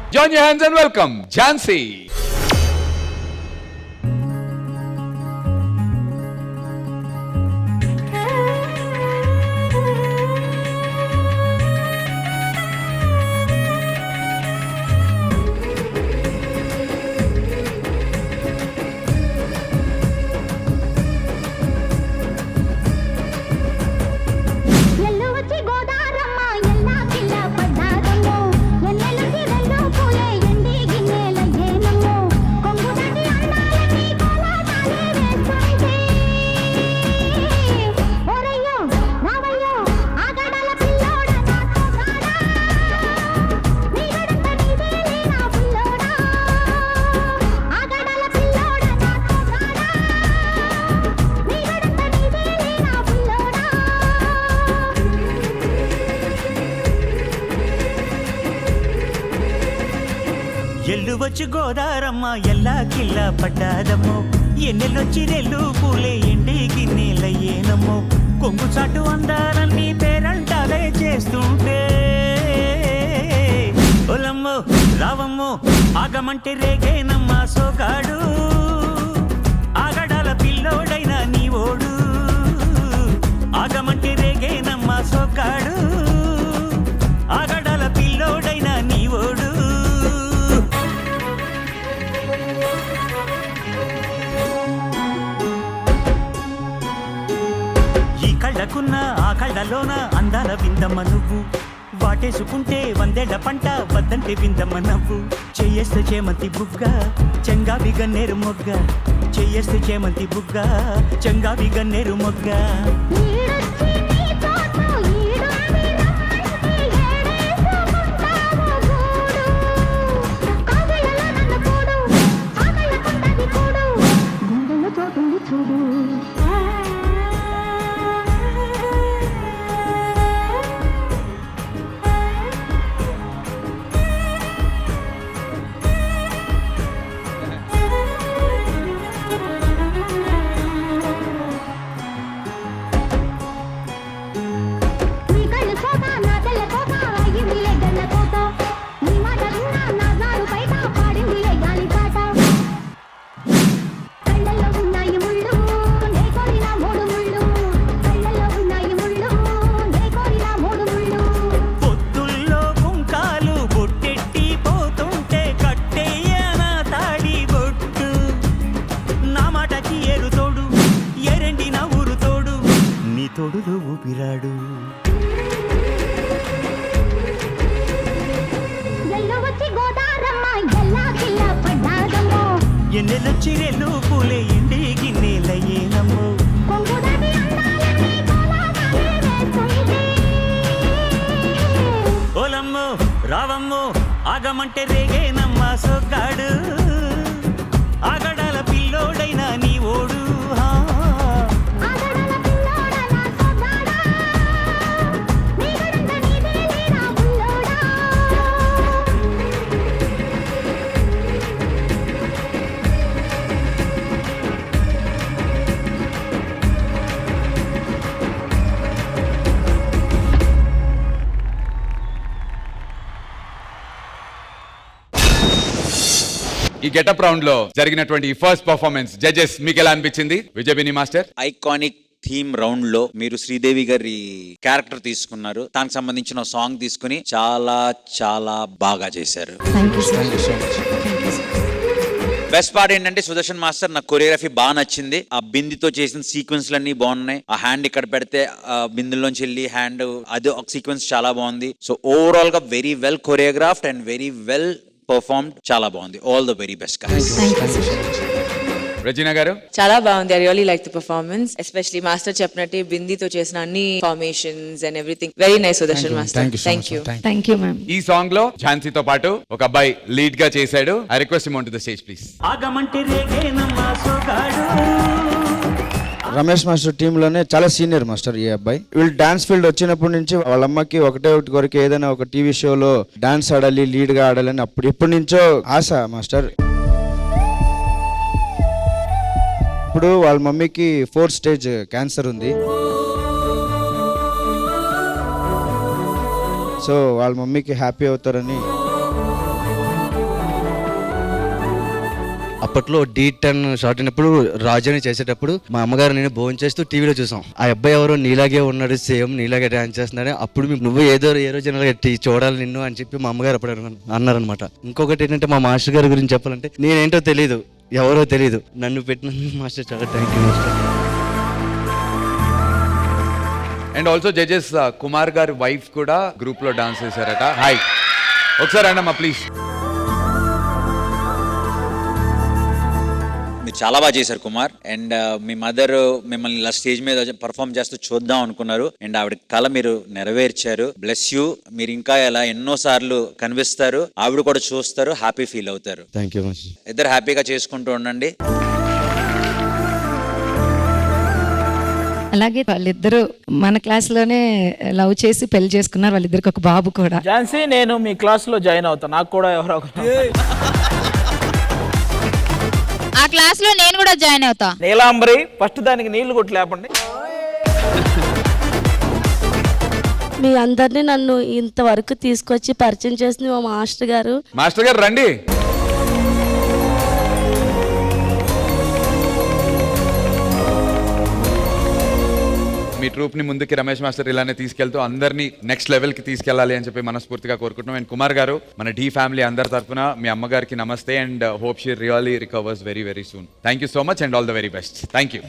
Join your hands and welcome Jhansi. ఎల్లువచ్చు గోదారమ్మ ఎల్లా కిల్లా పడ్డాదమ్మో ఎన్నెల్లొచ్చి రెల్లు పూలే ఎండి గిన్నెలయ్యేనమ్మో కొంగు చాటు అందాలన్నీ పేరంటాలే చేస్తుంటే ఒలమ్మో రావమ్మో ఆగమంటే రేగేనమ్మ సోగాడు ఆగడాల పిల్లోడైన నీ ఓడు ఆగమంటే రేగేనమ్మ సోగాడు ఆగడాల పిల్లోడైన నీ ఓడు కళ్ళకున్న ఆ కళ్ళలోన అందాల విందమ్మ నువ్వు వాటేసుకుంటే వందేళ్ల పంట వద్దంటే విందమ్మ నవ్వు చెయ్యేస్తే చేమంతి బుగ్గ చెంగావి గన్నేరు మొగ్గ చెయ్యేస్తే చేమంతి బుగ్గ చెంగావి గన్నేరు మొగ్గ తోడులో ఊపిరాడు ఎన్నెలొచ్చి రెల్లు పూలే ఎండి గిన్నెలయ్యేనమ్మో ఓలమ్మో రావమ్మో ఆగమంటే రేగేనమ్మ సొగ్గాడు ఆగడాల పిల్లోడైన నీ ఓడు ఈ గెటప్ రౌండ్ లో జరిగినటువంటి ఫస్ట్ పర్ఫార్మెన్స్ జడ్జెస్ మీకు ఎలా అనిపించింది విజయబిని మాస్టర్? ఐకానిక్ థీమ్ రౌండ్ లో మీరు శ్రీదేవి గారి క్యారెక్టర్ తీసుకున్నారు, దానికి సంబంధించిన సాంగ్ తీసుకుని చాలా చాలా బాగా చేశారు. బెస్ట్ పార్ట్ ఏంటంటే సుదర్శన్ మాస్టర్ నాకు కొరియోగ్రఫీ బాగా నచ్చింది. ఆ బిందితో చేసిన సీక్వెన్స్ లన్నీ బాగున్నాయి. ఆ హ్యాండ్ ఇక్కడ పెడితే ఆ బిందులోంచి వెళ్ళి హ్యాండ్ అది ఒక సీక్వెన్స్ చాలా బాగుంది. సో ఓవరాల్ గా very well choreographed and very well performed. చాలా బాగుంది. All the very best guys. Razina గారు చాలా బాగుంది. I really like the performance, especially master చెప్పినట్టు బిందీతో చేసిన అన్ని formations and everything very nice Sudarshan master. Thank you ma'am. ఈ సాంగ్ లో ఝాన్సీతో పాటు ఒక అబ్బాయి లీడ్ గా చేశాడు. I request him on to the stage please. Ramesh master team లోనే చాలా సీనియర్ మాస్టర్ ఈ అబ్బాయి. వీళ్ళు డాన్స్ ఫీల్డ్ వచ్చినప్పటి నుంచి వాళ్ళ అమ్మకి ఒకటి కొరకు ఏదైనా ఒక టీవీ షోలో డాన్స్ ఆడాలి, లీడ్ గా ఆడాలని అప్పుడు ఎప్పటి నుంచో ఆశ మాస్టర్. ఇప్పుడు వాళ్ళ మమ్మీకి 4th స్టేజ్ క్యాన్సర్ ఉంది. సో వాళ్ళ మమ్మీకి హ్యాపీ అవుతారని అప్పట్లో D10 షార్ట్ అయినప్పుడు రాజుని చేసేటప్పుడు మా అమ్మగారు నేను భోజనం చేస్తూ టీవీలో చూసాం. ఆ అబ్బాయి ఎవరో నీలాగే ఉన్నాడు, సేమ్ నీలాగే డాన్స్ చేస్తున్నాడు. అప్పుడు నువ్వు ఏ రోజు చూడాలి నిన్ను అని చెప్పి మా అమ్మగారు అప్పుడు అన్నారనమాట. ఇంకొకటి ఏంటంటే మా మాస్టర్ గారి గురించి చెప్పాలంటే నేనేంటో తెలియదు, ఎవరో తెలియదు, నన్ను పెట్టిన మాస్టర్ చాలా thank you master. And also judges Kumar గారి వైఫ్ కూడా గ్రూప్ లో డాన్స్ చేశారట. హాయ్ ఒకసారి అన్నమ్మా ప్లీజ్. మీరు చాలా బాగా చేశారు కుమార్. అండ్ మీ మదర్ మిమ్మల్ని ఇలా స్టేజ్ మీద పర్ఫామ్ చేస్తూ చూద్దాం అనుకున్నారు. అండ్ ఆవిడ కళ మీరు నెరవేర్చారు. Bless you. మీరు ఇంకా ఇలా ఎన్నో సార్లు కనిపిస్తారు, ఆవిడ కూడా చూస్తారు, హ్యాపీ ఫీల్ అవుతారు. Thank you master. ఇద్దరు హ్యాపీగా చేసుకుంటూ ఉండండి. అలాగే వాళ్ళిద్దరూ మన క్లాస్ లోనే లవ్ చేసి పెళ్లి చేసుకున్నారు. వాళ్ళిద్దరికి ఒక బాబు కూడా. ఝాన్సీ, నేను మీ క్లాస్ లో జాయిన్ అవుతా, నాకు కూడా ఎవరో ఆ క్లాస్ లో నేను కూడా జాయిన్ అవుతా. నీలాంబరి, ఫస్ట్ దానికి నీళ్లు కొట్టి లేపండి. మీ అందరినీ నన్ను ఇంతవరకు తీసుకొచ్చి పరిచయం చేసింది మా మాస్టర్ గారు. మాస్టర్ గారు రండి. మీ ట్రూప్ ని ముందుకి రమేష్ మాస్టర్ ఇలానే తీసుకెళ్తూ అందరినీ నెక్స్ట్ లెవెల్ కి తీసుకెళ్లాలి అని చెప్పి మనస్ఫూర్తిగా కోరుకుంటున్నాం. అండ్ కుమార్ గారు, మన డి ఫ్యామిలీ అందరి తరఫున మీ అమ్మగారికి నమస్తే and hope she really recovers very very soon. Thank you so much and all the very best. Thank you.